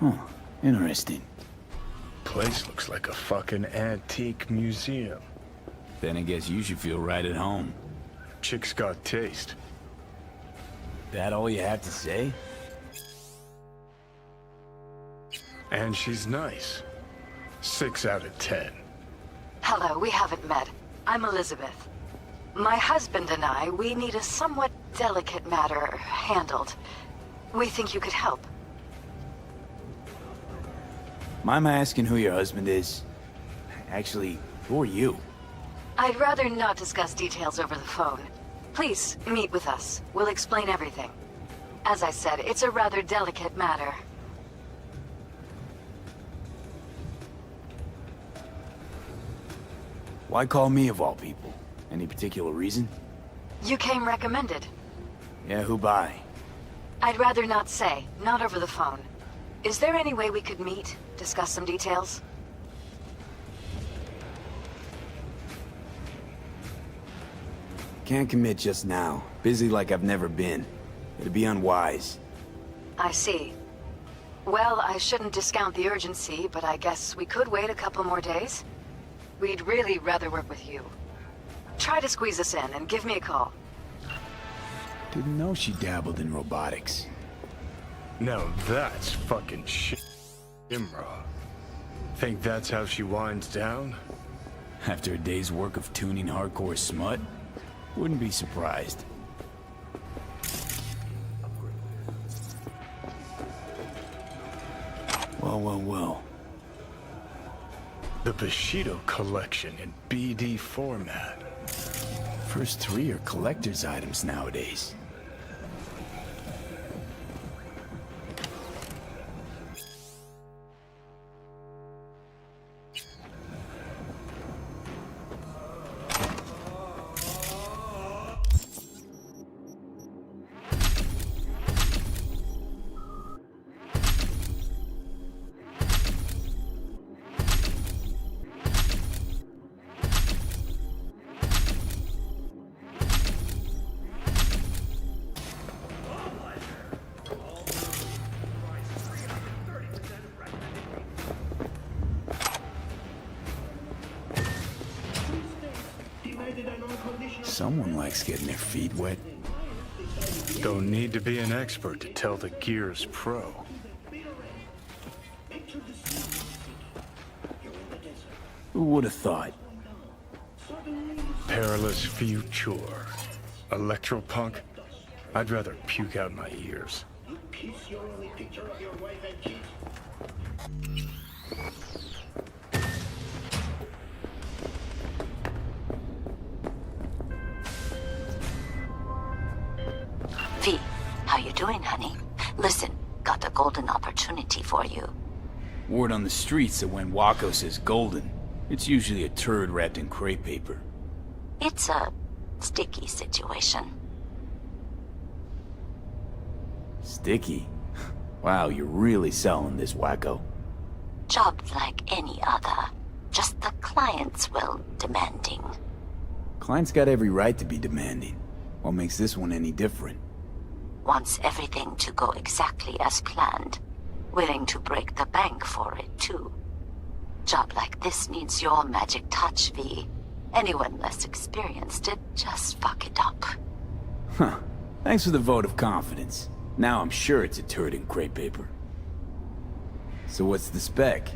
Huh. Interesting. Place looks like a fucking antique museum. Then I guess you should feel right at home. Chick's got taste. That all you have to say? And she's nice. 6 out of 10. Hello, we haven't met. I'm Elizabeth. My husband and I, we need a somewhat delicate matter handled. We think you could help. Mind my asking who your husband is? Actually, who are you? I'd rather not discuss details over the phone. Please, meet with us. We'll explain everything. As I said, it's a rather delicate matter. Why call me of all people? Any particular reason? You came recommended. Yeah, who by? I'd rather not say, not over the phone. Is there any way we could meet, discuss some details? Can't commit just now. Busy like I've never been. It'd be unwise. I see. Well, I shouldn't discount the urgency, but I guess we could wait a couple more days. We'd really rather work with you. Try to squeeze us in and give me a call. Didn't know she dabbled in robotics. Now that's fucking shit. Imra. Think that's how she winds down? After a day's work of tuning hardcore smut? Wouldn't be surprised. Well. The Bushido collection in BD format. First 3 are collector's items nowadays. Someone likes getting their feet wet. Don't need to be an expert to tell the gear's pro. Who would have thought? Perilous future. Electropunk? I'd rather puke out my ears. V, how you doing, honey? Listen, got a golden opportunity for you. Word on the streets that when Wako says golden, it's usually a turd wrapped in crepe paper. It's a sticky situation. Sticky? Wow, you're really selling this, Wacko. Job like any other. Just the client's will demanding. Client's got every right to be demanding. What makes this one any different? Wants everything to go exactly as planned. Willing to break the bank for it, too. Job like this needs your magic touch, V. Anyone less experienced it just fuck it up. Huh. Thanks for the vote of confidence. Now I'm sure it's a turd in crepe paper. So what's the spec?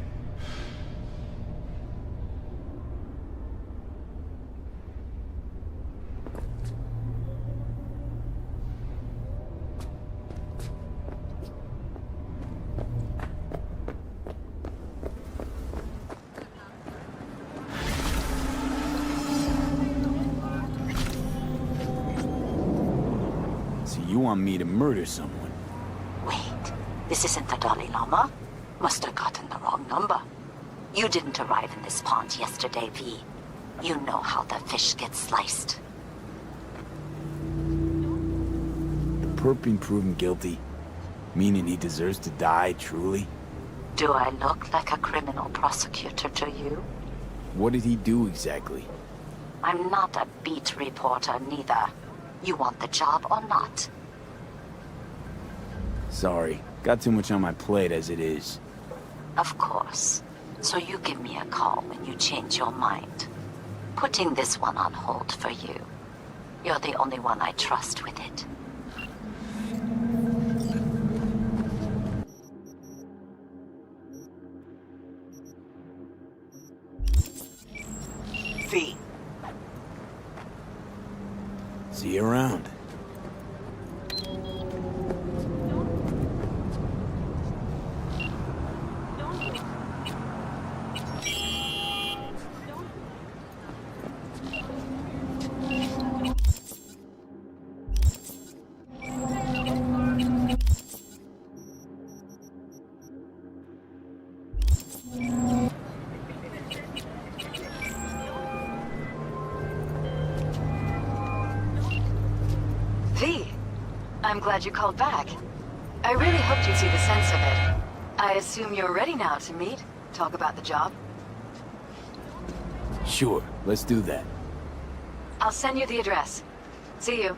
You want me to murder someone? Wait, this isn't the Dalai Lama? Must have gotten the wrong number. You didn't arrive in this pond yesterday, V. You know how the fish gets sliced. The perp being proven guilty? Meaning he deserves to die, truly? Do I look like a criminal prosecutor to you? What did he do exactly? I'm not a beat reporter, neither. You want the job or not? Sorry. Got too much on my plate as it is. Of course. So you give me a call when you change your mind. Putting this one on hold for you. You're the only one I trust with it. V. See you around. V, I'm glad you called back. I really hoped you'd see the sense of it. I assume you're ready now to meet, talk about the job. Sure, let's do that. I'll send you the address. See you.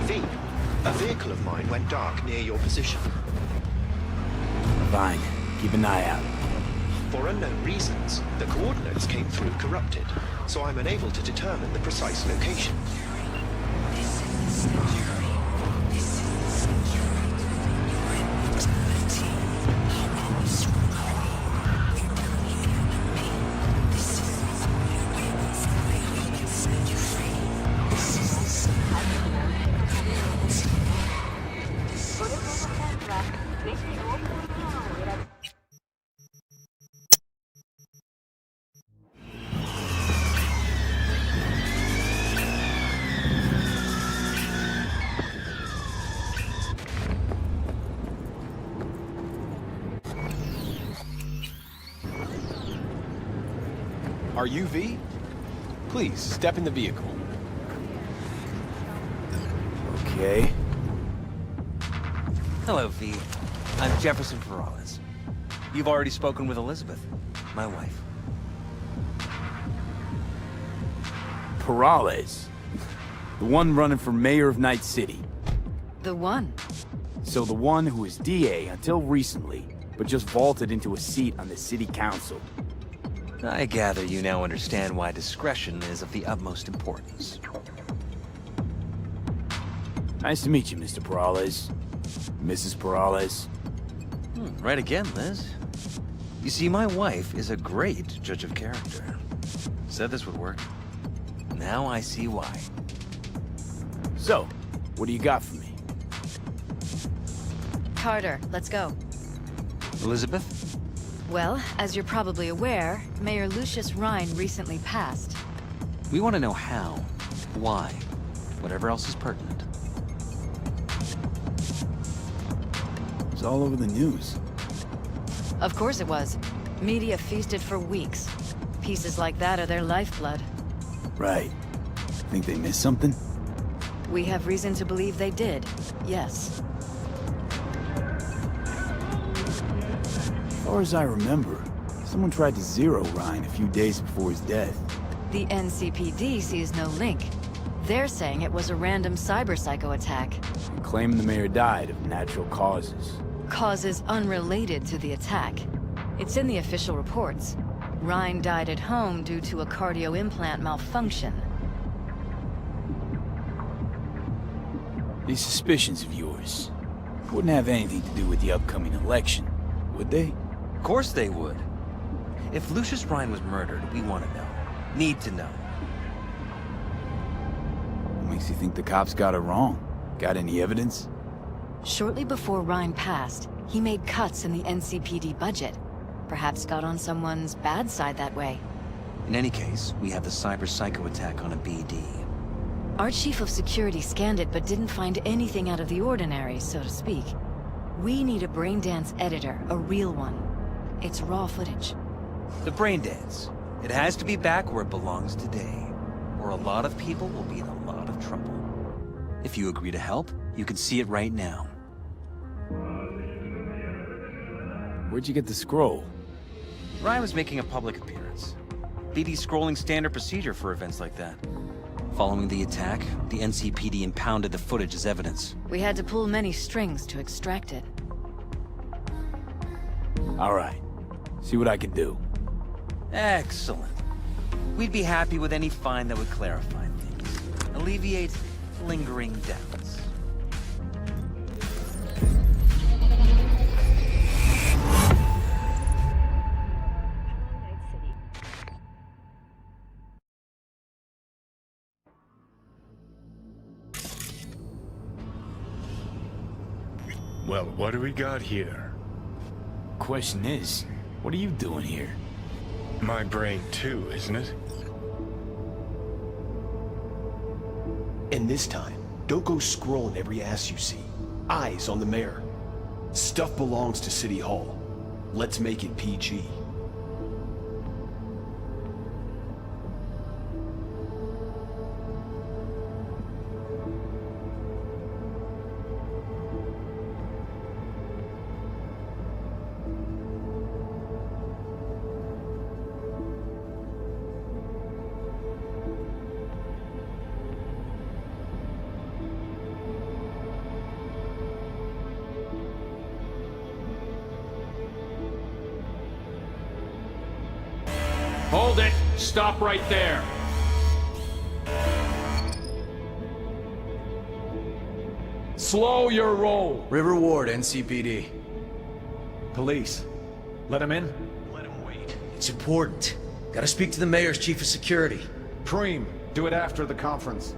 V. A vehicle of mine went dark near your position. Fine. Keep an eye out. For unknown reasons, the coordinates came through corrupted, so I'm unable to determine the precise location. Are you V? Please, step in the vehicle. Okay. Hello, V. I'm Jefferson Perales. You've already spoken with Elizabeth, my wife. Perales. The one running for mayor of Night City. The one. So the one who was DA until recently, but just vaulted into a seat on the city council. I gather you now understand why discretion is of the utmost importance. Nice to meet you, Mr. Perales. Mrs. Perales. Right again, Liz. You see, my wife is a great judge of character. Said this would work. Now I see why. So, what do you got for me? Carter, let's go. Elizabeth? Well, as you're probably aware, Mayor Lucius Rhine recently passed. We want to know how, why, whatever else is pertinent. It's all over the news. Of course it was. Media feasted for weeks. Pieces like that are their lifeblood. Right. Think they missed something? We have reason to believe they did, yes. As far as I remember, someone tried to zero Ryan a few days before his death. The NCPD sees no link. They're saying it was a random cyber-psycho attack. And claiming the mayor died of natural causes. Causes unrelated to the attack. It's in the official reports. Ryan died at home due to a cardio implant malfunction. These suspicions of yours wouldn't have anything to do with the upcoming election, would they? Of course they would. If Lucius Rhine was murdered, we want to know. Need to know. What makes you think the cops got it wrong? Got any evidence? Shortly before Ryan passed, he made cuts in the NCPD budget. Perhaps got on someone's bad side that way. In any case, we have the cyber-psycho attack on a BD. Our chief of security scanned it but didn't find anything out of the ordinary, so to speak. We need a brain dance editor, a real one. It's raw footage. The brain dance. It has to be back where it belongs today, or a lot of people will be in a lot of trouble. If you agree to help, you can see it right now. Where'd you get the scroll? Ryan was making a public appearance. BD's scrolling standard procedure for events like that. Following the attack, the NCPD impounded the footage as evidence. We had to pull many strings to extract it. All right. See what I can do. Excellent. We'd be happy with any find that would clarify things, alleviate lingering doubts. Well, what do we got here? Question is, what are you doing here? My brain too, isn't it? And this time, don't go scrolling every ass you see. Eyes on the mayor. Stuff belongs to City Hall. Let's make it PG. Hold it! Stop right there! Slow your roll! River Ward, NCPD. Police. Let him in? Let him wait. It's important. Gotta speak to the mayor's chief of security. Preem, do it after the conference.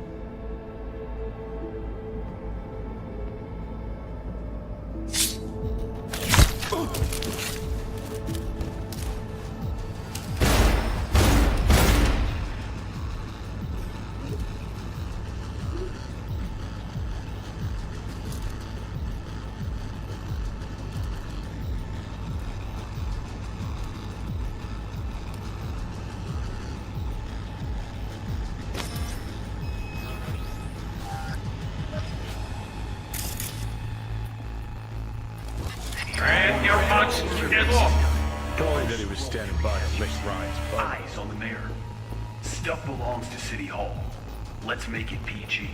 Probably that he was standing by to lick Ryan's butt. Eyes on the mayor. Stuff belongs to City Hall. Let's make it PG.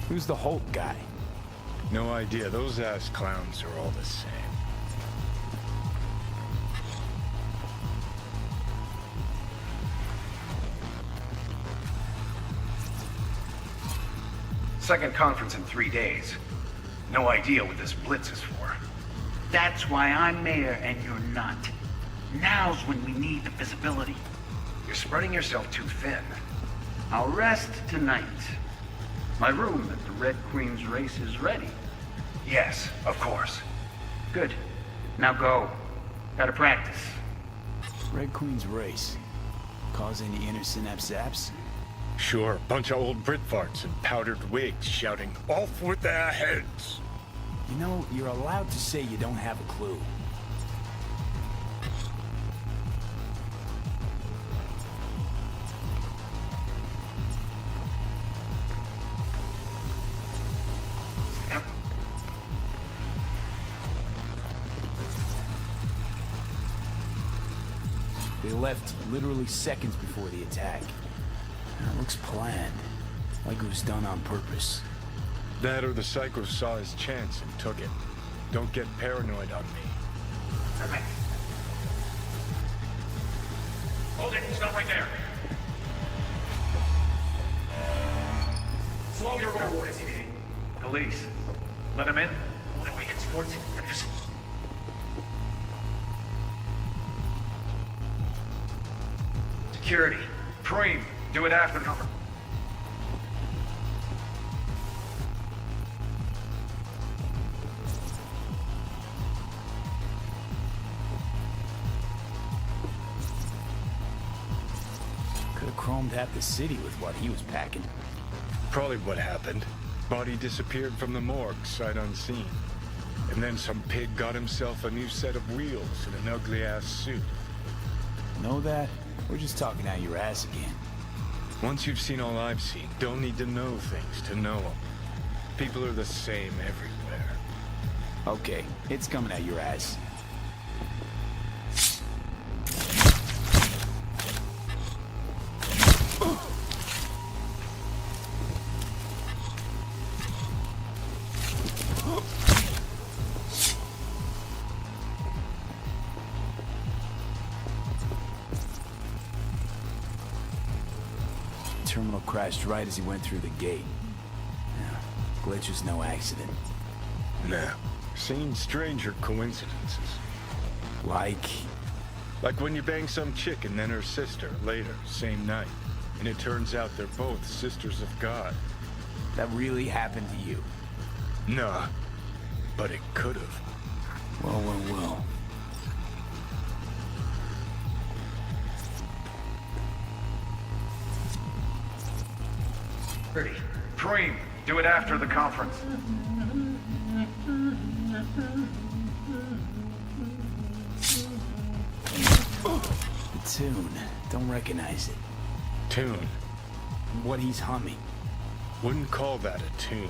Who's the Hulk guy? No idea. Those ass clowns are all the same. Second conference in 3 days. No idea what this blitz is for. That's why I'm mayor and you're not. Now's when we need the visibility. You're spreading yourself too thin. I'll rest tonight. My room at the Red Queen's race is ready. Yes, of course. Good. Now go. Gotta practice. Red Queen's race. Cause any inner synapse zaps? Sure, bunch of old Brit farts in powdered wigs shouting, "Off with their heads!" You know, you're allowed to say you don't have a clue. They left literally seconds before the attack. That looks planned. Like it was done on purpose. That or the psycho saw his chance and took it. Don't get paranoid on me. Hold it! Stop right there! Slow your roll! Police. Let him in? Let me get sports. Security. Preem, do it after the conference. Could have chromed half the city with what he was packing. Probably what happened. Body disappeared from the morgue, sight unseen. And then some pig got himself a new set of wheels and an ugly-ass suit. Know that? We're just talking out your ass again. Once you've seen all I've seen, don't need to know things to know them. People are the same everywhere. Okay, it's coming out your ass. Terminal crashed right as he went through the gate. Yeah, glitch was no accident. Nah, seen stranger coincidences. Like when you bang some chick and then her sister later, same night. And it turns out they're both sisters of God. that really happened to you? Nah, but it could've. Well. Pretty. Dream. Do it after the conference. The tune. Don't recognize it. Tune. What he's humming. Wouldn't call that a tune.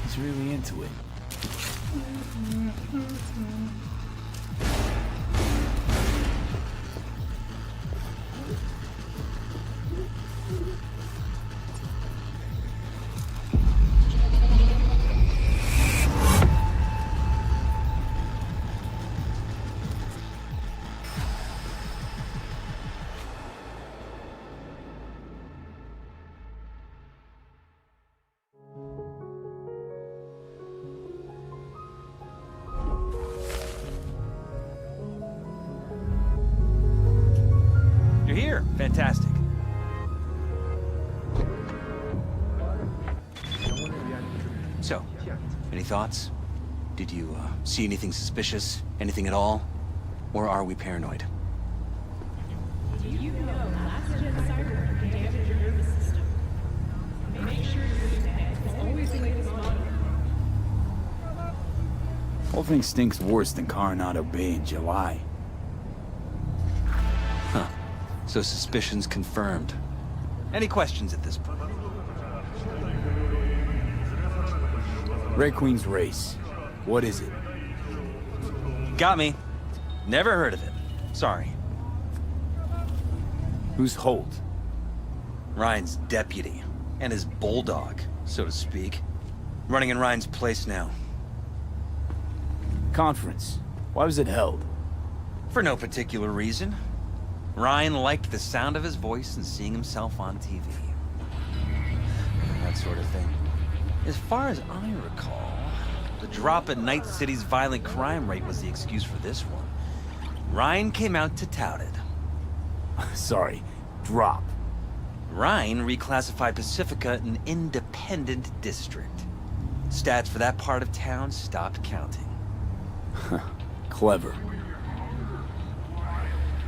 He's really into it. You're here. Fantastic. So, any thoughts? Did you see anything suspicious? Anything at all? Or are we paranoid? Do you know last-gen cyberpunk can damage your nervous system? Make sure your internet is always the latest model. Whole thing stinks worse than Coronado Bay in July. Huh. So suspicions confirmed. Any questions at this point? Red Queen's race. What is it? Got me. Never heard of it. Sorry. Who's Holt? Ryan's deputy. And his bulldog, so to speak. Running in Ryan's place now. Conference. Why was it held? For no particular reason. Ryan liked the sound of his voice and seeing himself on TV. That sort of thing. As far as I recall, the drop in Night City's violent crime rate was the excuse for this one. Ryan came out to tout it. Sorry, drop. Ryan reclassified Pacifica an independent district. Stats for that part of town stopped counting. Clever.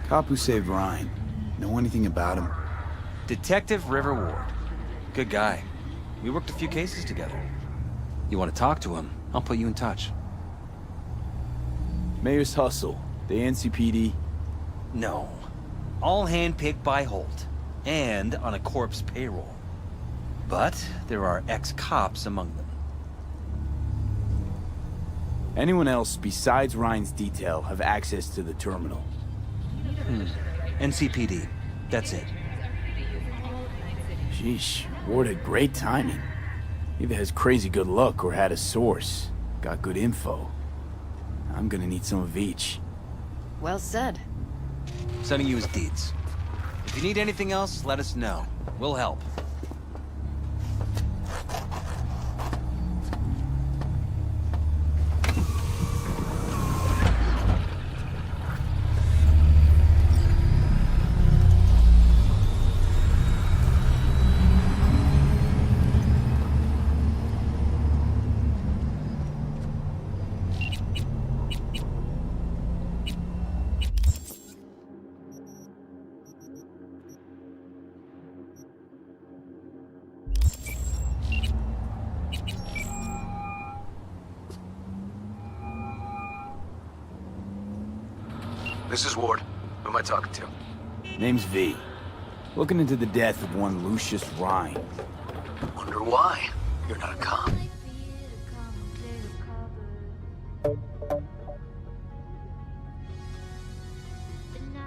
Cop who saved Ryan. Know anything about him? Detective River Ward. Good guy. We worked a few cases together. You want to talk to him? I'll put you in touch. Mayor's Hustle. The NCPD. No. All handpicked by Holt. And on a corpse payroll. But there are ex-cops among them. Anyone else besides Ryan's detail have access to the terminal? NCPD. That's it. Sheesh, Ward had great timing. Either has crazy good luck or had a source. Got good info. I'm gonna need some of each. Well said. Sending you his deeds. If you need anything else, let us know. We'll help. This is Ward. Who am I talking to? Name's V. Looking into the death of one Lucius Rhine. Wonder why? You're not a cop.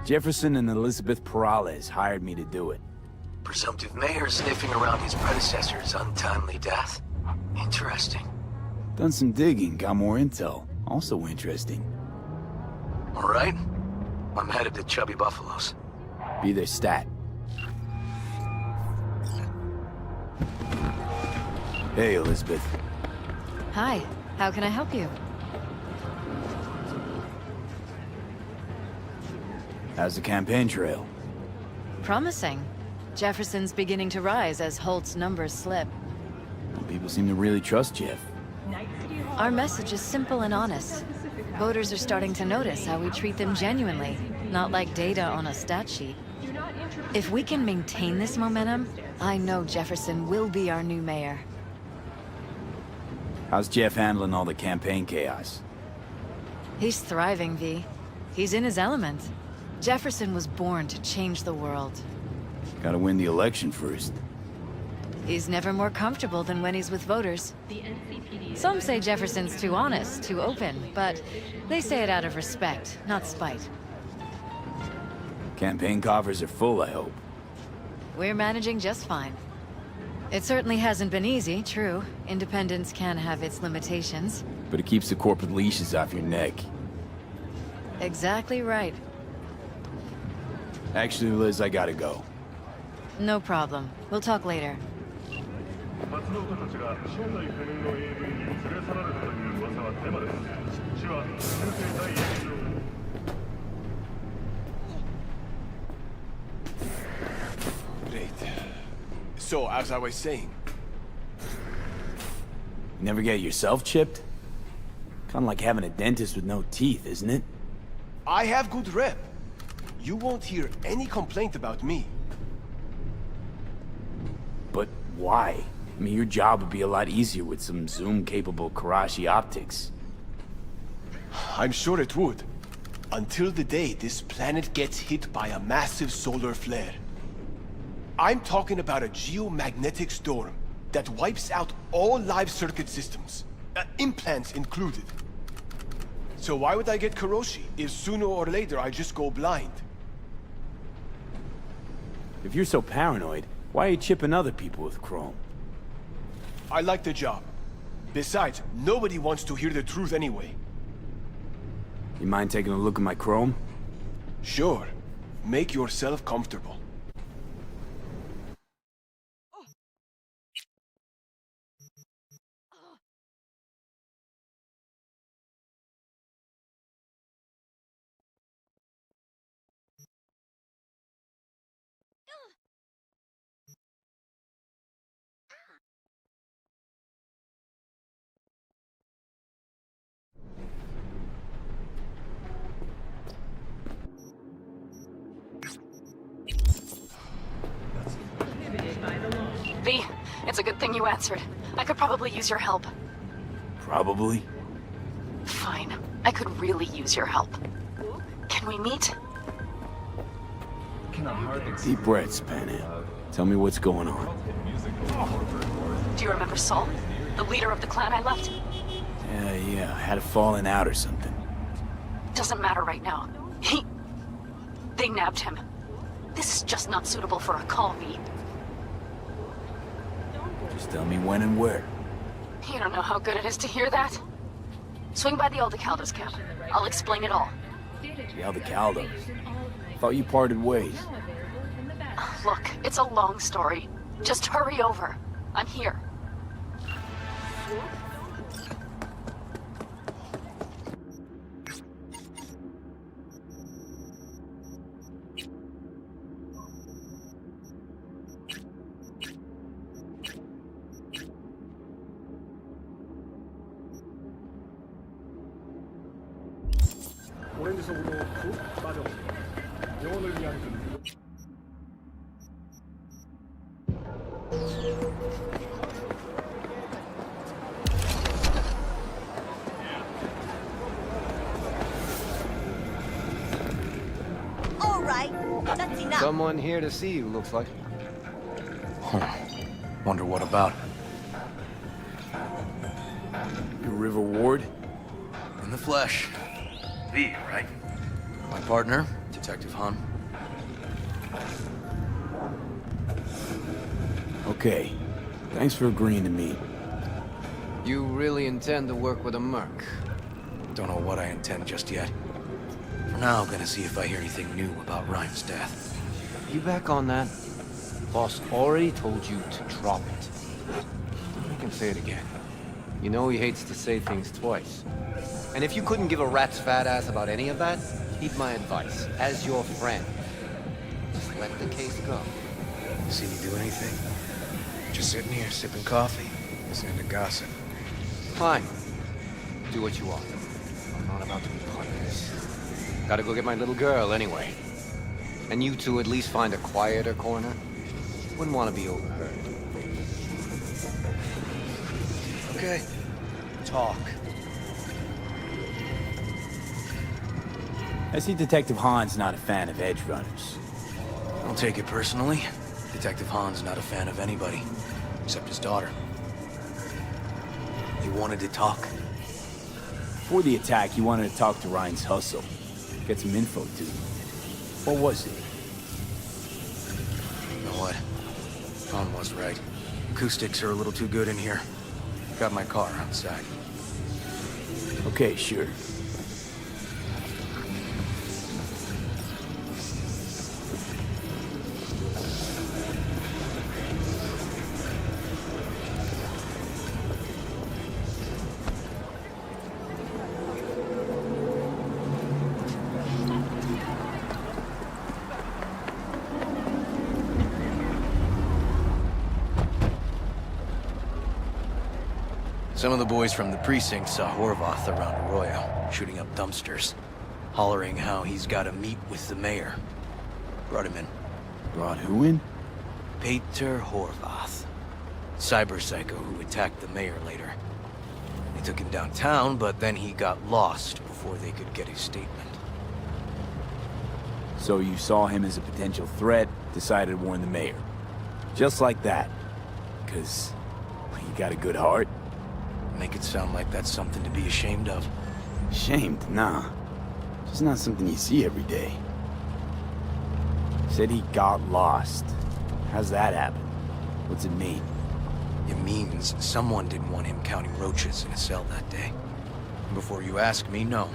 Jefferson and Elizabeth Perales hired me to do it. Presumptive mayor sniffing around his predecessor's untimely death. Interesting. Done some digging, got more intel. Also interesting. All right. I'm headed to Chubby Buffalo's. Be their stat. Hey, Elizabeth. Hi, how can I help you? How's the campaign trail? Promising. Jefferson's beginning to rise as Holt's numbers slip. People seem to really trust Jeff. Our message is simple and honest. Voters are starting to notice how we treat them genuinely, not like data on a stat sheet. If we can maintain this momentum, I know Jefferson will be our new mayor. How's Jeff handling all the campaign chaos? He's thriving, V. He's in his element. Jefferson was born to change the world. Gotta win the election first. He's never more comfortable than when he's with voters. Some say Jefferson's too honest, too open, but they say it out of respect, not spite. Campaign coffers are full, I hope. We're managing just fine. It certainly hasn't been easy, true. Independence can have its limitations. But it keeps the corporate leashes off your neck. Exactly right. Actually, Liz, I gotta go. No problem. We'll talk later. Great. So, as I was saying... You never get yourself chipped? Kinda like having a dentist with no teeth, isn't it? I have good rep. You won't hear any complaint about me. But why? I mean, your job would be a lot easier with some zoom-capable Karashi optics. I'm sure it would. Until the day this planet gets hit by a massive solar flare. I'm talking about a geomagnetic storm that wipes out all live circuit systems, implants included. So why would I get Karashi if sooner or later I just go blind? If you're so paranoid, why are you chipping other people with chrome? I like the job. Besides, nobody wants to hear the truth anyway. You mind taking a look at my chrome? Sure. Make yourself comfortable. V, it's a good thing you answered. I could probably use your help. Probably. Fine. I could really use your help. Can we meet? Deep breaths, Panam. Tell me what's going on. Do you remember Saul? The leader of the clan I left? Yeah, I had a falling out or something. Doesn't matter right now. They nabbed him. This is just not suitable for a call, V. Just tell me when and where. You don't know how good it is to hear that. Swing by the Aldecaldos camp. I'll explain it all. The Aldecaldos. Thought you parted ways. Look, it's a long story. Just hurry over. I'm here. Someone here to see you, looks like. Wonder what about? Your River Ward? In the flesh. V, right? My partner, Detective Han. Okay. Thanks for agreeing to meet. You really intend to work with a merc? Don't know what I intend just yet. For now, I'm gonna see if I hear anything new about Ryan's death. You back on that? Boss already told you to drop it. I can say it again. You know he hates to say things twice. And if you couldn't give a rat's fat ass about any of that, heed my advice, as your friend. Just let the case go. See me do anything? Just sitting here, sipping coffee, listening to gossip. Fine. Do what you want. I'm not about to be part of this. Gotta go get my little girl anyway. And you two at least find a quieter corner. Wouldn't want to be overheard. Okay. Talk. I see Detective Han's not a fan of edge runners. Don't take it personally. Detective Han's not a fan of anybody, except his daughter. You wanted to talk? Before the attack, you wanted to talk to Ryan's hustle. Get some info, too. What was it? You know what? Han was right. Acoustics are a little too good in here. Got my car outside. Okay, sure. Some of the boys from the precinct saw Horvath around Arroyo, shooting up dumpsters, hollering how he's got to meet with the mayor. Brought him in. Brought who in? Peter Horvath. Cyber psycho who attacked the mayor later. They took him downtown, but then he got lost before they could get his statement. So you saw him as a potential threat, decided to warn the mayor. Just like that. 'Cause you got a good heart. Make it sound like that's something to be ashamed of. Ashamed? Nah. Just not something you see every day. Said he got lost. How's that happen? What's it mean? It means someone didn't want him counting roaches in a cell that day. And before you ask me, no.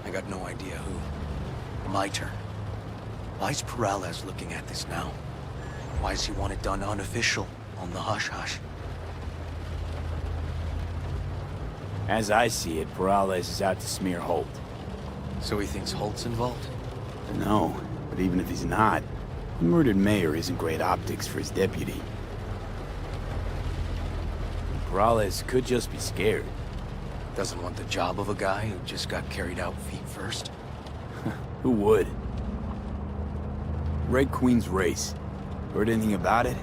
I got no idea who. My turn. Why's Peralez looking at this now? Why does he want it done unofficial, on the hush-hush? As I see it, Peralez is out to smear Holt. So he thinks Holt's involved? No, but even if he's not, the murdered mayor isn't great optics for his deputy. Peralez could just be scared. Doesn't want the job of a guy who just got carried out feet first? Who would? Red Queen's race. Heard anything about it?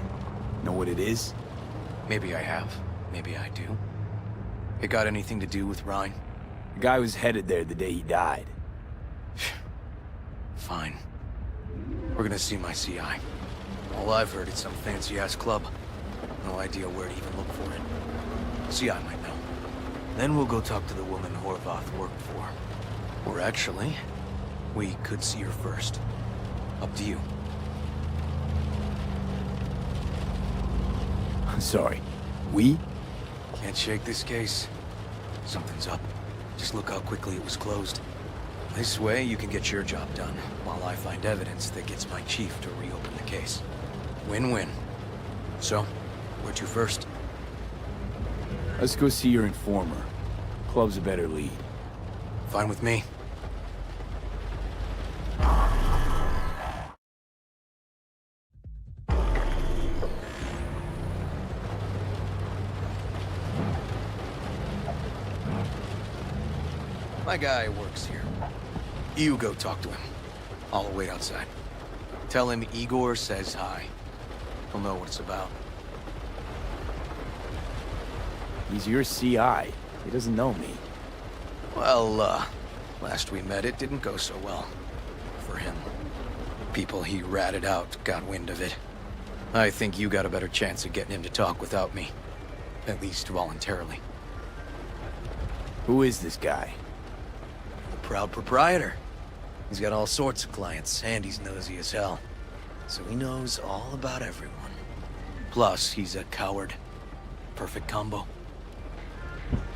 Know what it is? Maybe I have. Maybe I do. It got anything to do with Ryan? The guy was headed there the day he died. Fine. We're gonna see my CI. All I've heard is some fancy-ass club. No idea where to even look for it. CI might know. Then we'll go talk to the woman Horvath worked for. Or actually, we could see her first. Up to you. Sorry. We? Can't shake this case. Something's up. Just look how quickly it was closed. This way, you can get your job done, while I find evidence that gets my chief to reopen the case. Win-win. So, where to first? Let's go see your informer. Club's a better lead. Fine with me. My guy works here. You go talk to him. I'll wait outside. Tell him Igor says hi. He'll know what it's about. He's your CI. He doesn't know me. Well, last we met, it didn't go so well. For him. people he ratted out got wind of it. I think you got a better chance of getting him to talk without me. At least voluntarily. Who is this guy? The proud proprietor. He's got all sorts of clients, and he's nosy as hell. So he knows all about everyone. Plus, he's a coward. Perfect combo.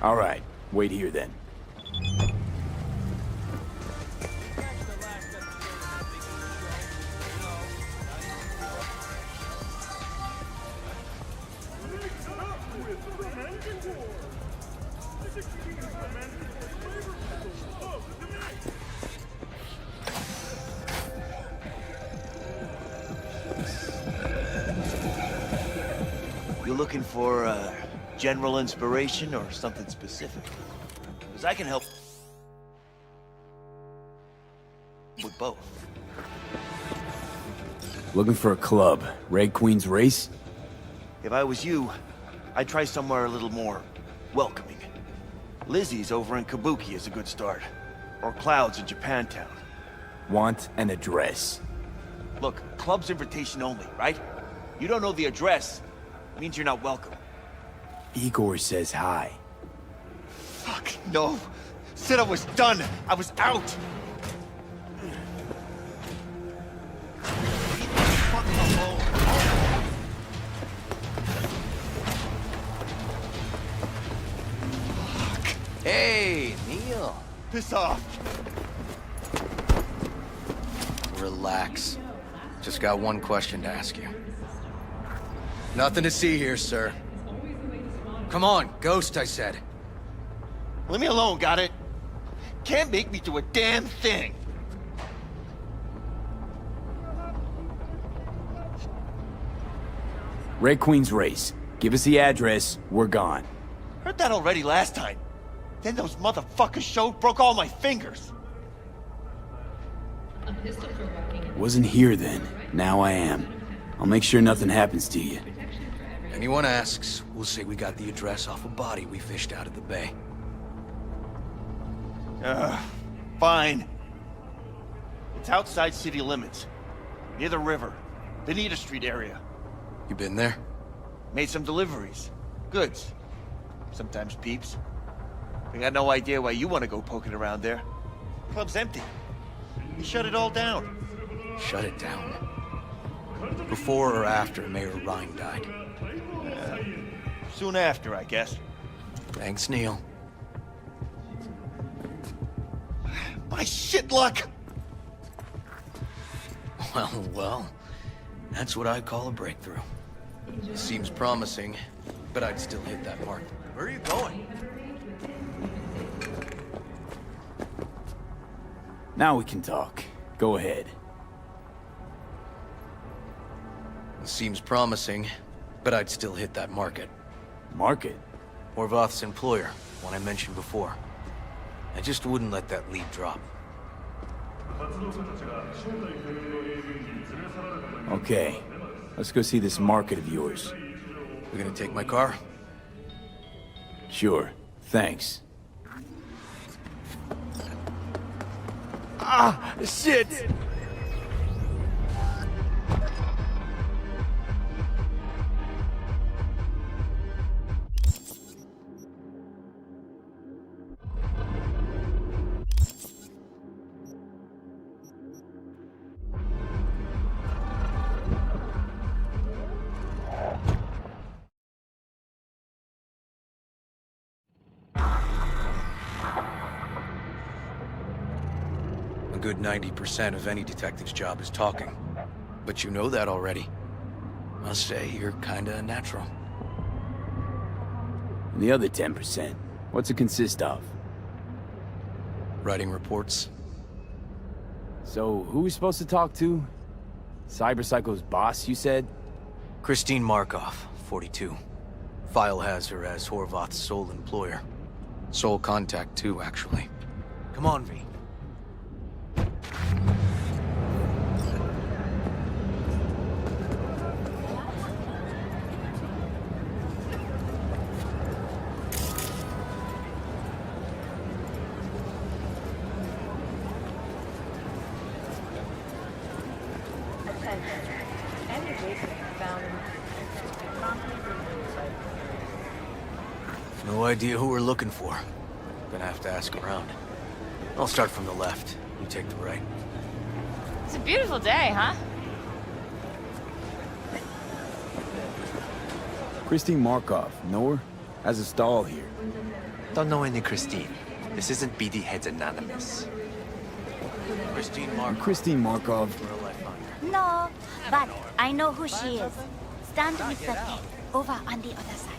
All right, wait here then. You looking for general inspiration or something specific? Because I can help with both. Looking for a club. Red Queen's Race? If I was you, I'd try somewhere a little more welcoming. Lizzie's over in Kabuki is a good start. Or Cloud's in Japantown. Want an address. Look, club's invitation only, right? You don't know the address, means you're not welcome. Igor says hi. Fuck, no. Said I was done. I was out. Fuck alone. Fuck. Hey, Neil. Piss off. Relax. Just got one question to ask you. Nothing to see here, sir. Come on, Ghost, I said. Leave me alone, got it? Can't make me do a damn thing. Red Queen's Race. Give us the address, we're gone. Heard that already last time. Then those motherfuckers showed, broke all my fingers. Wasn't here then. Now I am. I'll make sure nothing happens to you. Anyone asks, we'll say we got the address off a body we fished out of the bay. Fine. It's outside city limits. Near the river. Benita Street area. You been there? Made some deliveries. Goods. Sometimes peeps. I got no idea why you want to go poking around there. Club's empty. You shut it all down. Shut it down. Before or after Mayor Rhine died? Soon after, I guess. Thanks, Neil. My shit luck! Well, that's what I call a breakthrough. Seems promising, but I'd still hit that mark. Where are you going? Now we can talk. Go ahead. Seems promising, but I'd still hit that market. Market? Horvath's employer, one I mentioned before. I just wouldn't let that lead drop. Okay. Let's go see this market of yours. We gonna take my car? Sure. Thanks. Ah, shit! A good 90% of any detective's job is talking. But you know that already. Must say, you're kinda natural. And the other 10%, what's it consist of? Writing reports. So, who are we supposed to talk to? Cyberpsycho's boss, you said? Christine Markov, 42. File has her as Horvath's sole employer. Sole contact, too, actually. Come on, V. No idea who we're looking for. Gonna have to ask around. I'll start from the left. You take the right. It's a beautiful day, huh? Christine Markov, know her? Has a stall here. Don't know any Christine. This isn't BD Heads Anonymous. Christine Markov. No, but I know who she is. Stand with the kid over on the other side.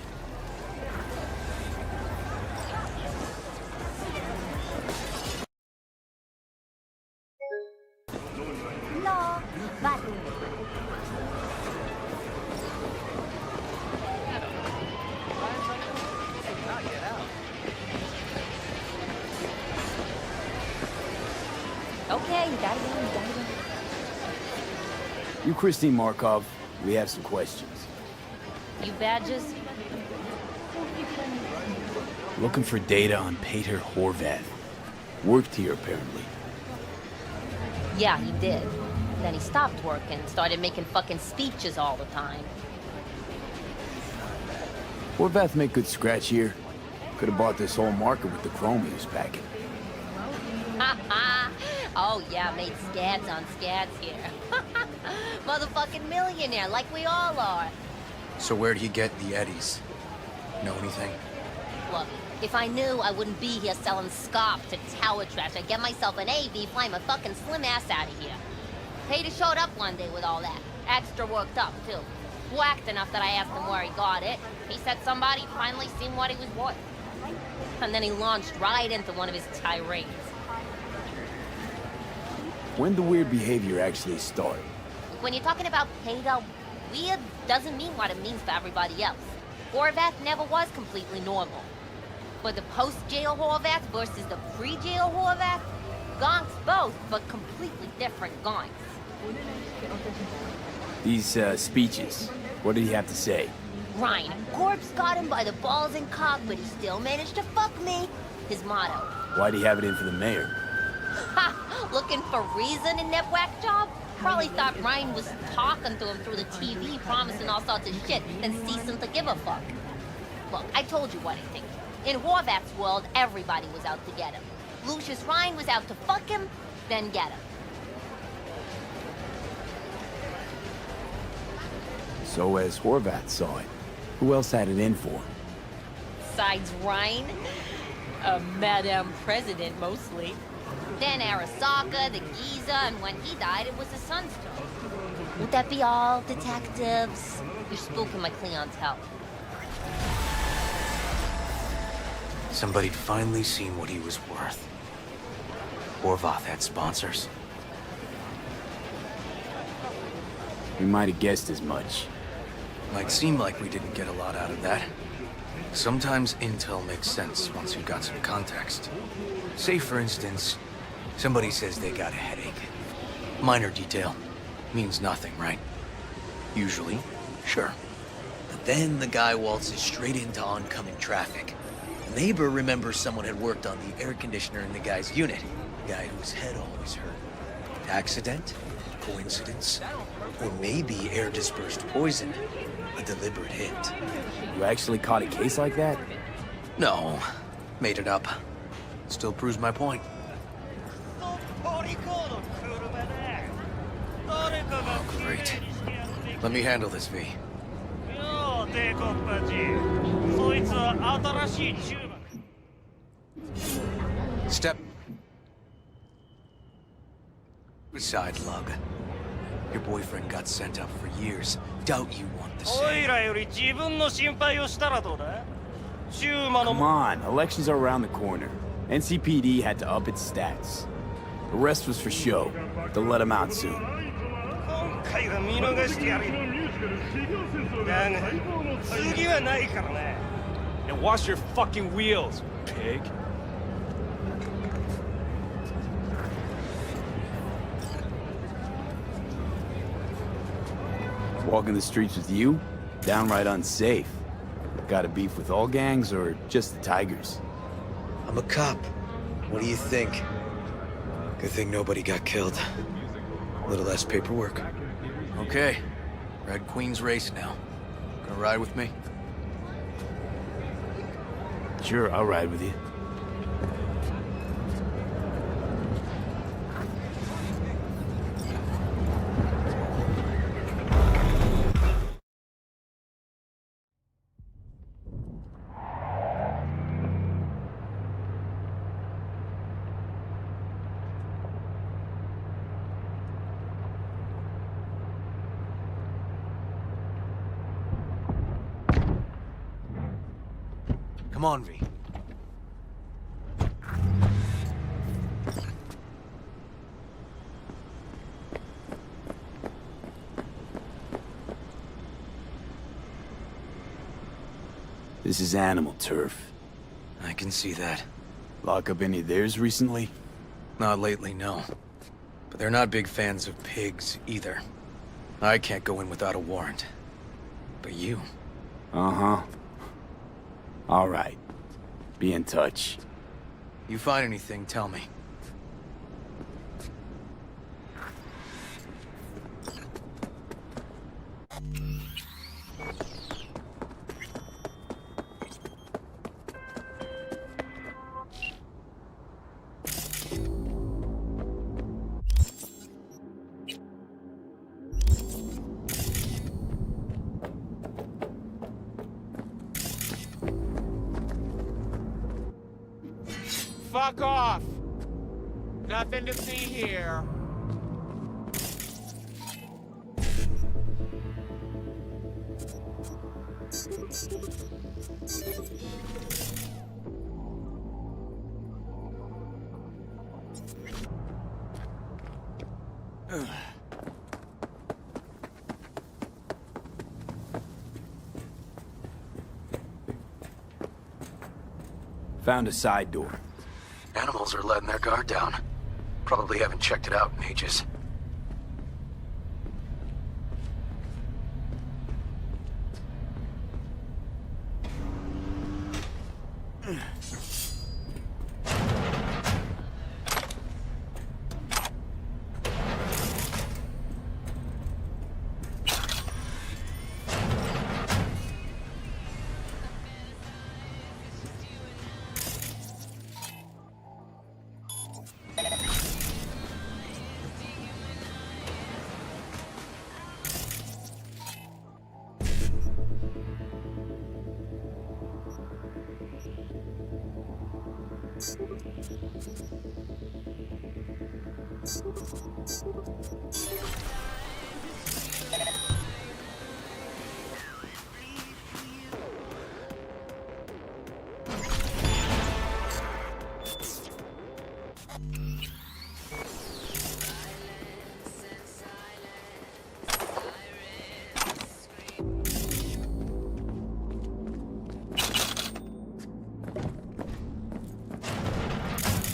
No, but Okay, you gotta go, you gotta go. You Christine Markov, we have some questions. You badges? Looking for data on Peter Horvath. Worked here, apparently. Yeah, he did. Then he stopped working, started making fucking speeches all the time. Horvath make good scratch here. Could have bought this whole market with the chrome he was packing. Oh yeah, made scads on scads here. Motherfucking millionaire, like we all are. So where'd he get the eddies? Know anything? Look, if I knew, I wouldn't be here selling scop to tower trash. I'd get myself an AV, fly my fucking slim ass out of here. Peter showed up one day with all that. Extra worked up, too. Whacked enough that I asked him where he got it. He said somebody finally seen what he was worth. And then he launched right into one of his tirades. When the weird behavior actually start? When you're talking about Peter, weird doesn't mean what it means for everybody else. Horvath never was completely normal. But the post-jail Horvath versus the pre-jail Horvath, gonks both, but completely different gonks. These, speeches, what did he have to say? Ryan, Corpse got him by the balls and cock, but he still managed to fuck me. His motto. Why'd he have it in for the mayor? Ha! Looking for reason in that whack job? Probably thought Ryan was talking to him through the TV, promising all sorts of shit, and ceasing to give a fuck. Look, I told you what I think. In Horvath's world, everybody was out to get him. Lucius Ryan was out to fuck him, then get him. So as Horvath saw it, who else had it in for him? Besides Ryan, a Madame President mostly. Then Arasaka, the Giza, and when he died, it was his son's turn. Would that be all, detectives? You're spooking my clientele. Somebody'd finally seen what he was worth. Horvath had sponsors. We might have guessed as much. Might seem like we didn't get a lot out of that. Sometimes intel makes sense once you've got some context. Say, for instance, somebody says they got a headache. Minor detail. Means nothing, right? Usually, sure. But then the guy waltzes straight into oncoming traffic. The neighbor remembers someone had worked on the air conditioner in the guy's unit. The guy whose head always hurt. Accident? Coincidence? Or maybe air-dispersed poison. A deliberate hit. You actually caught a case like that? No. Made it up. Still proves my point. Oh, great. Let me handle this, V. Step. Beside lug. Your boyfriend got sent up for years. Doubt you want the same. Come on, elections are around the corner. NCPD had to up its stats. The rest was for show. They'll let him out soon. And wash your fucking wheels, pig. Walking the streets with you? Downright unsafe. Got a beef with all gangs or just the Tigers? I'm a cop. What do you think? Good thing nobody got killed. A little less paperwork. Okay. Red Queen's race now. Gonna ride with me? Sure, I'll ride with you. Come on, V. This is animal turf. I can see that. Lock up any of theirs recently? Not lately, no. But they're not big fans of pigs, either. I can't go in without a warrant. But you... Uh-huh. All right. Be in touch. You find anything, tell me. Fuck off! Nothing to see here. Found a side door. Animals are letting their guard down. Probably haven't checked it out in ages.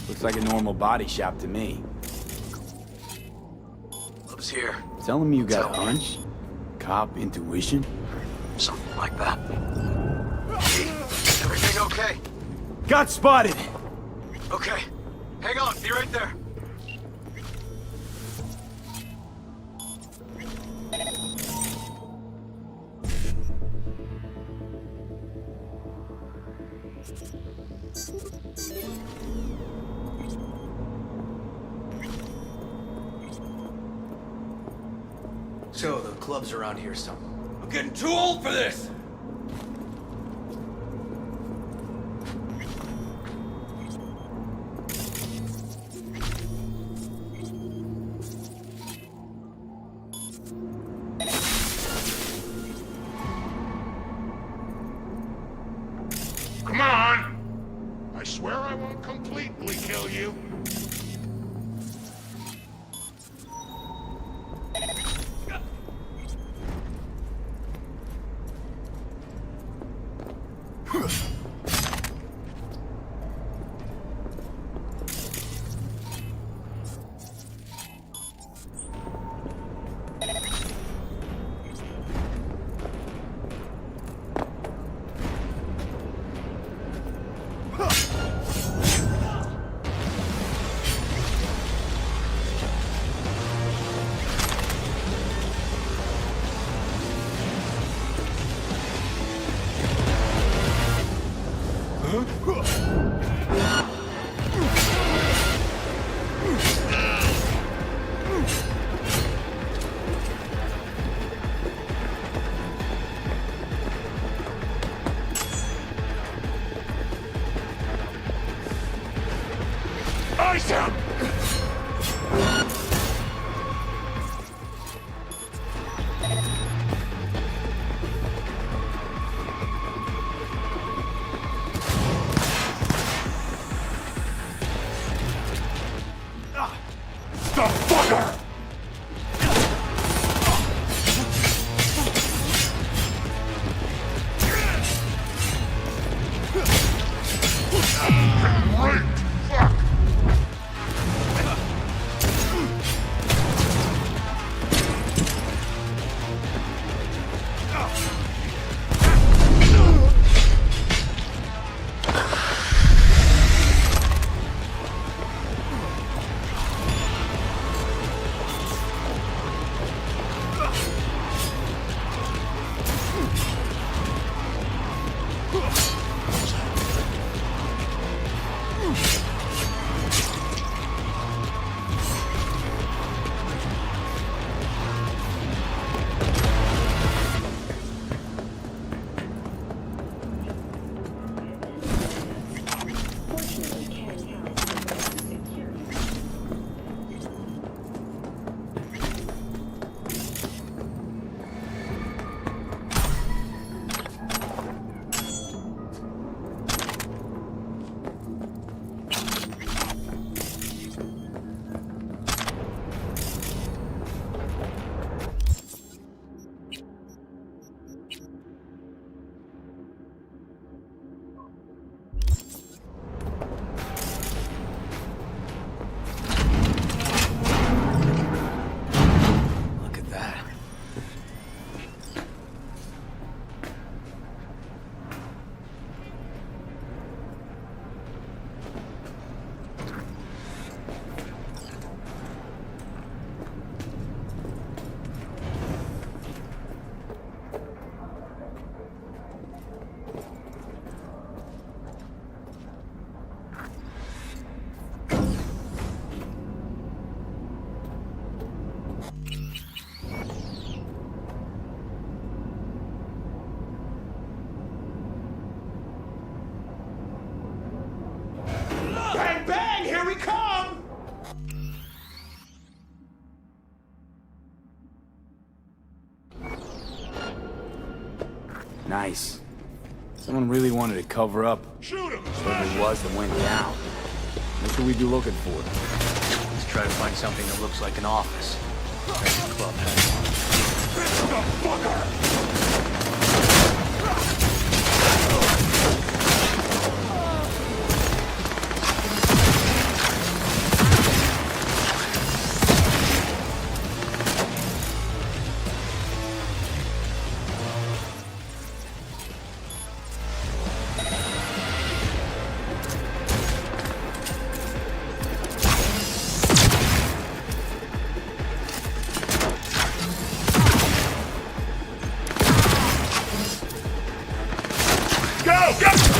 Looks like a normal body shop to me. Love's here. Telling me you got a hunch? Cop intuition? Something like that. Everything okay? Got spotted! Okay. Hang on, be right there. So, the club's around here somewhere. I'm getting too old for this! Come on! I swear I won't completely kill you. Ice him! The fucker! Great! Fuck! Look at that. Bang, bang! Here we come! Nice. Someone really wanted to cover up Shoot him! whatever it was that went down. What should we be looking for? Let's try to find something that looks like an office. Like the club has. The fucker! Go! Go!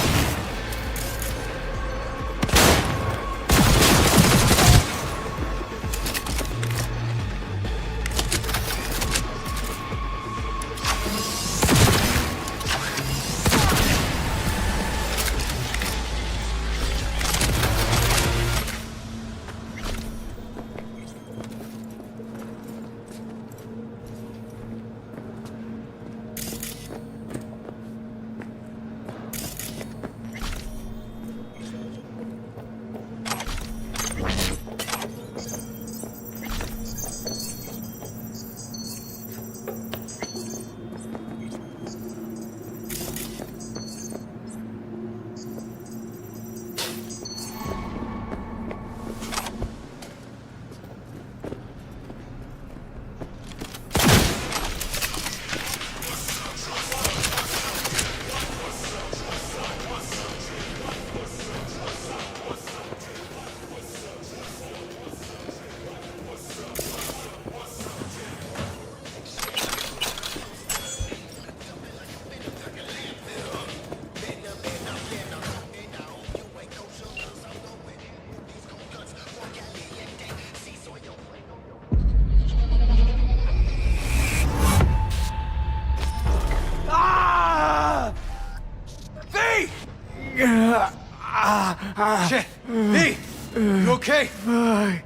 Shit! V! You okay? Bye.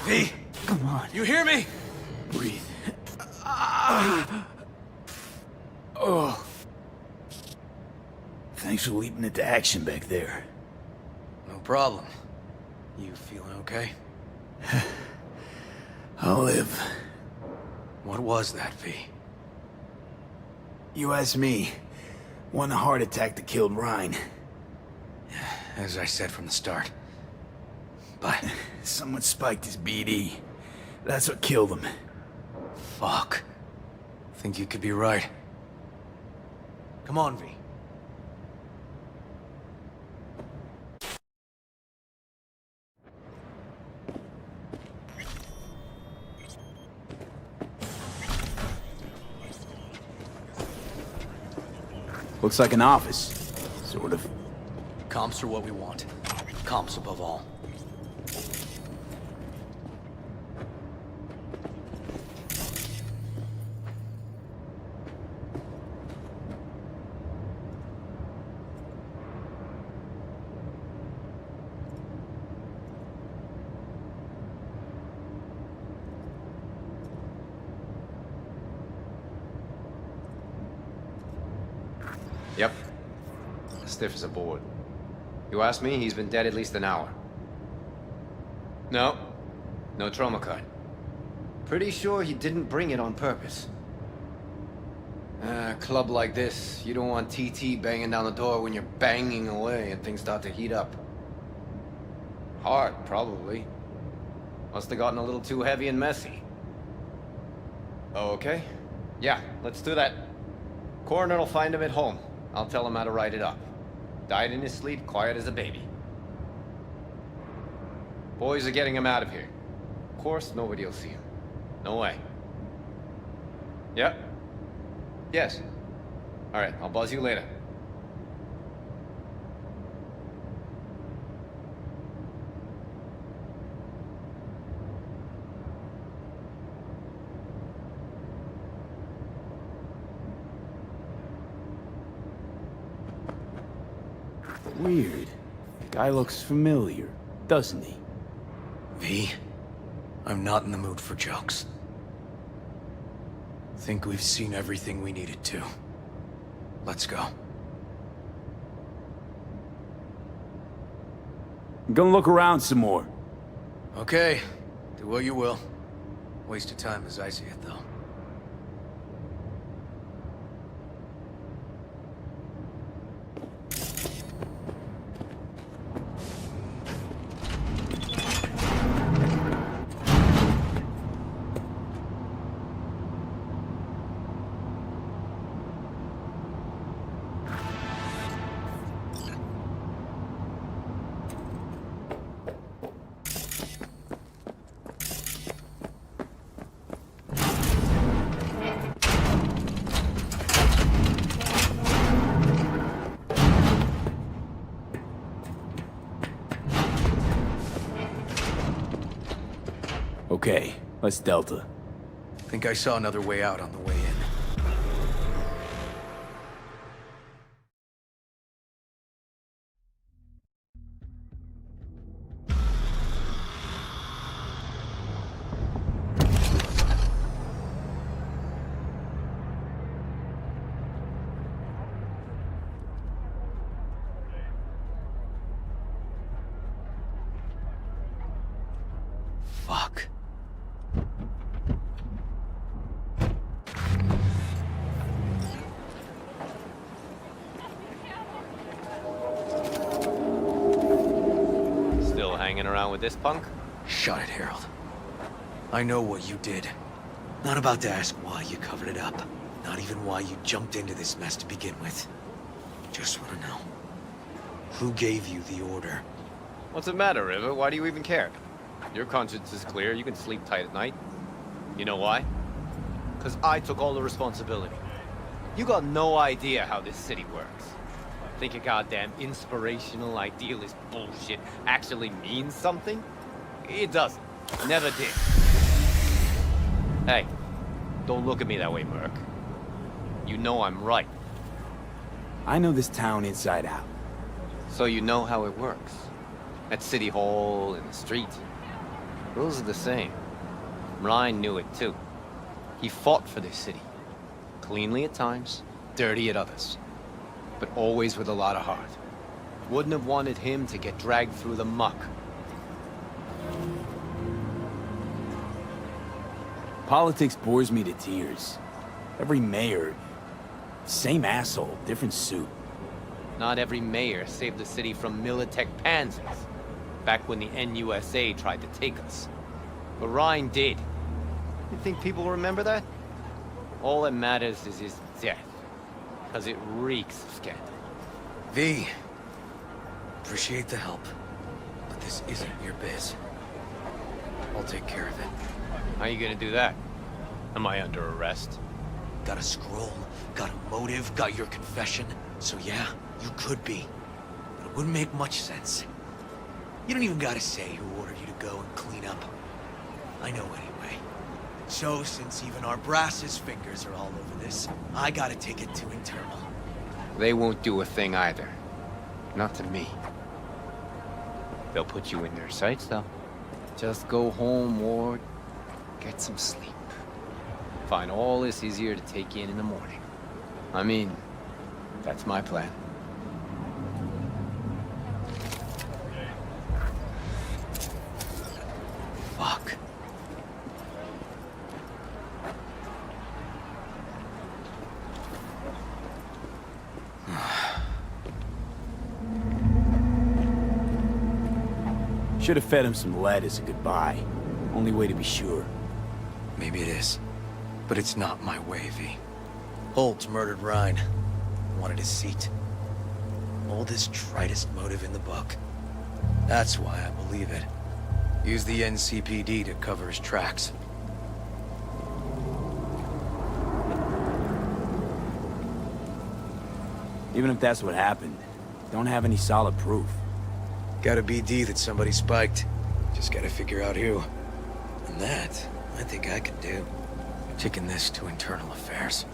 V, Come on. you hear me? Breathe. Oh. Thanks for leaping into action back there. No problem. You feeling okay? I'll live. What was that, V? You ask me. One heart attack that killed Ryan. As I said from the start. But... Someone spiked his BD. That's what killed him. Fuck. Think you could be right. Come on, V. Looks like an office. Sort of. Comps are what we want. Comps above all. Yep. Stiff as a board. You ask me, he's been dead at least an hour. No. No trauma card. Pretty sure he didn't bring it on purpose. A club like this, you don't want TT banging down the door when you're banging away and things start to heat up. Hard, probably. Must have gotten a little too heavy and messy. Oh, okay. Yeah, let's do that. Coroner will find him at home. I'll tell him how to write it up. Died in his sleep, quiet as a baby. Boys are getting him out of here. Of course, nobody will see him. No way. Yep. Yes. Alright, I'll buzz you later. Weird. Guy looks familiar, doesn't he? V, I'm not in the mood for jokes. Think we've seen everything we needed to. Let's go. I'm gonna look around some more. Okay, do what you will. Waste of time as I see it, though. Okay, let's Delta. Think I saw another way out on the way in. Fuck. Still hanging around with this punk? Shut it, Harold. I know what you did. Not about to ask why you covered it up. Not even why you jumped into this mess to begin with. Just want to know. Who gave you the order? What's the matter, River? Why do you even care? Your conscience is clear. You can sleep tight at night. You know why? Because I took all the responsibility. You got no idea how this city works. Think your goddamn inspirational, idealist bullshit actually means something? It doesn't. Never did. Hey, don't look at me that way, Merc. You know I'm right. I know this town inside out. So you know how it works. At City Hall, in the street. Those are the same. Ryan knew it too. He fought for this city. Cleanly at times, dirty at others. But always with a lot of heart. Wouldn't have wanted him to get dragged through the muck. Politics bores me to tears. Every mayor, same asshole, different suit. Not every mayor saved the city from Militech pansies. Back when the NUSA tried to take us. But Ryan did. You think people remember that? All that matters is his death. Because it reeks of scandal. V, appreciate the help, but this isn't your biz. I'll take care of it. How you gonna do that? Am I under arrest? Got a scroll, got a motive, got your confession. So yeah, you could be. But it wouldn't make much sense. You don't even gotta say who ordered you to go and clean up. I know anyway. So, since even our brass's fingers are all over this, I gotta take it to internal. They won't do a thing either. Not to me. They'll put you in their sights, though. Just go home or get some sleep. Find all this easier to take in the morning. I mean, that's my plan. Fuck. Should have fed him some lead as a goodbye. Only way to be sure. Maybe it is. But it's not my way, V. Holtz murdered Ryan. Wanted his seat. Oldest, tritest motive in the book. That's why I believe it. Use the NCPD to cover his tracks. Even if that's what happened, don't have any solid proof. Got a BD that somebody spiked. Just gotta figure out who. And that, I think I can do. Taking this to internal affairs.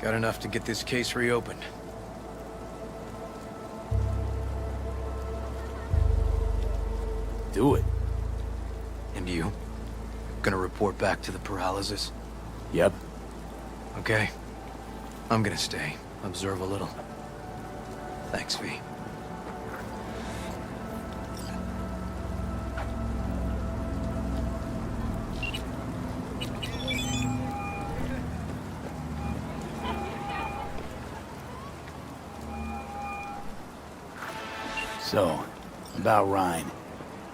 Got enough to get this case reopened. Do it. And you? Gonna report back to the paralysis? Yep. Okay. I'm gonna stay. Observe a little. Thanks, V. So, about Ryan.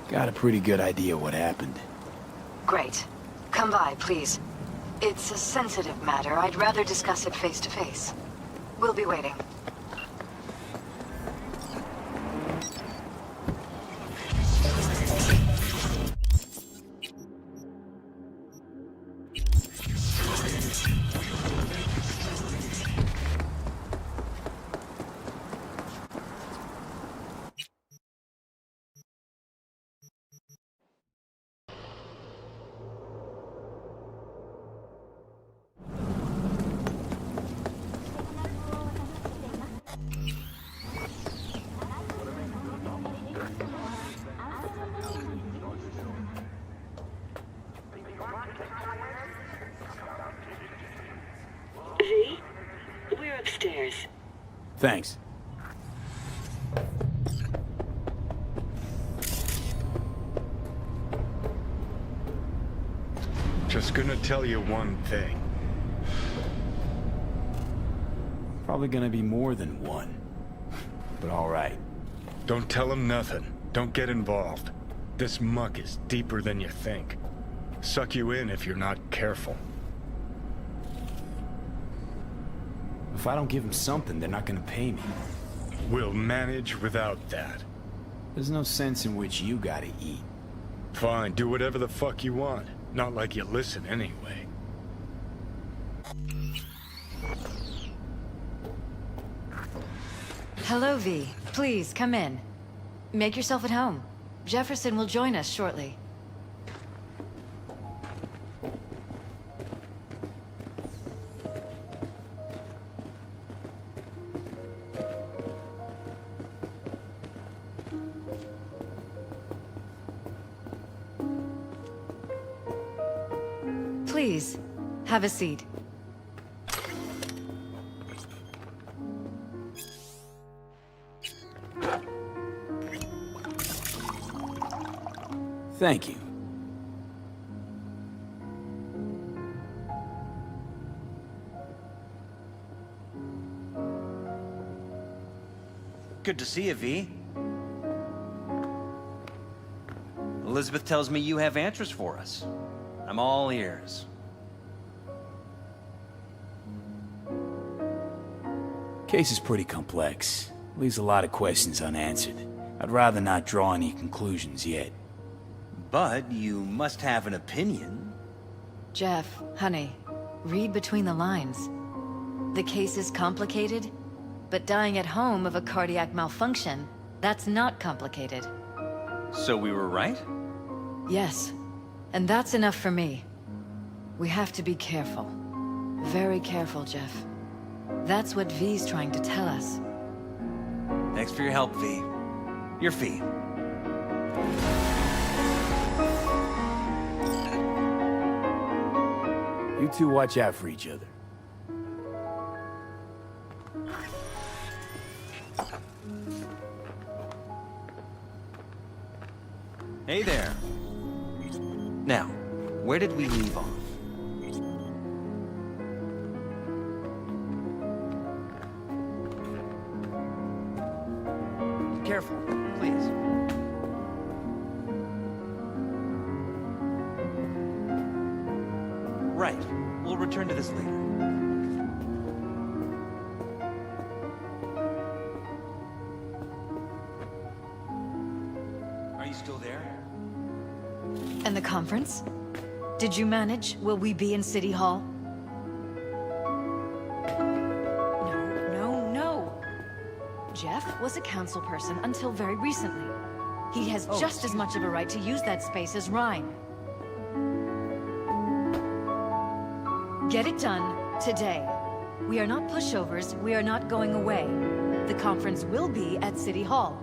Got a pretty good idea what happened. Great. Come by, please. It's a sensitive matter. I'd rather discuss it face to face. We'll be waiting. V, we're upstairs. Thanks. Just gonna tell you one thing. Probably gonna be more than one. But alright. Don't tell him nothing. Don't get involved. This muck is deeper than you think. Suck you in if you're not careful. If I don't give them something, they're not gonna pay me. We'll manage without that. There's no sense in which you gotta eat. Fine, do whatever the fuck you want. Not like you listen anyway. Hello, V. Please, come in. Make yourself at home. Jefferson will join us shortly. Please, have a seat. Thank you. Good to see you, V. Elizabeth tells me you have answers for us. I'm all ears. Case is pretty complex. Leaves a lot of questions unanswered. I'd rather not draw any conclusions yet. But you must have an opinion. Jeff, honey, read between the lines. The case is complicated, but dying at home of a cardiac malfunction, that's not complicated. So we were right? Yes, and that's enough for me. We have to be careful. Very careful, Jeff. That's what V's trying to tell us. Thanks for your help, V. Your fee. You two watch out for each other. Hey there. Now, where did we leave off? Careful, please. Right. We'll return to this later. Are you still there? And the conference? Did you manage? Will we be in City Hall? No. Jeff was a council person until very recently. He has just as much of a right to use that space as Ryan. Get it done today. We are not pushovers. We are not going away. The conference will be at City Hall.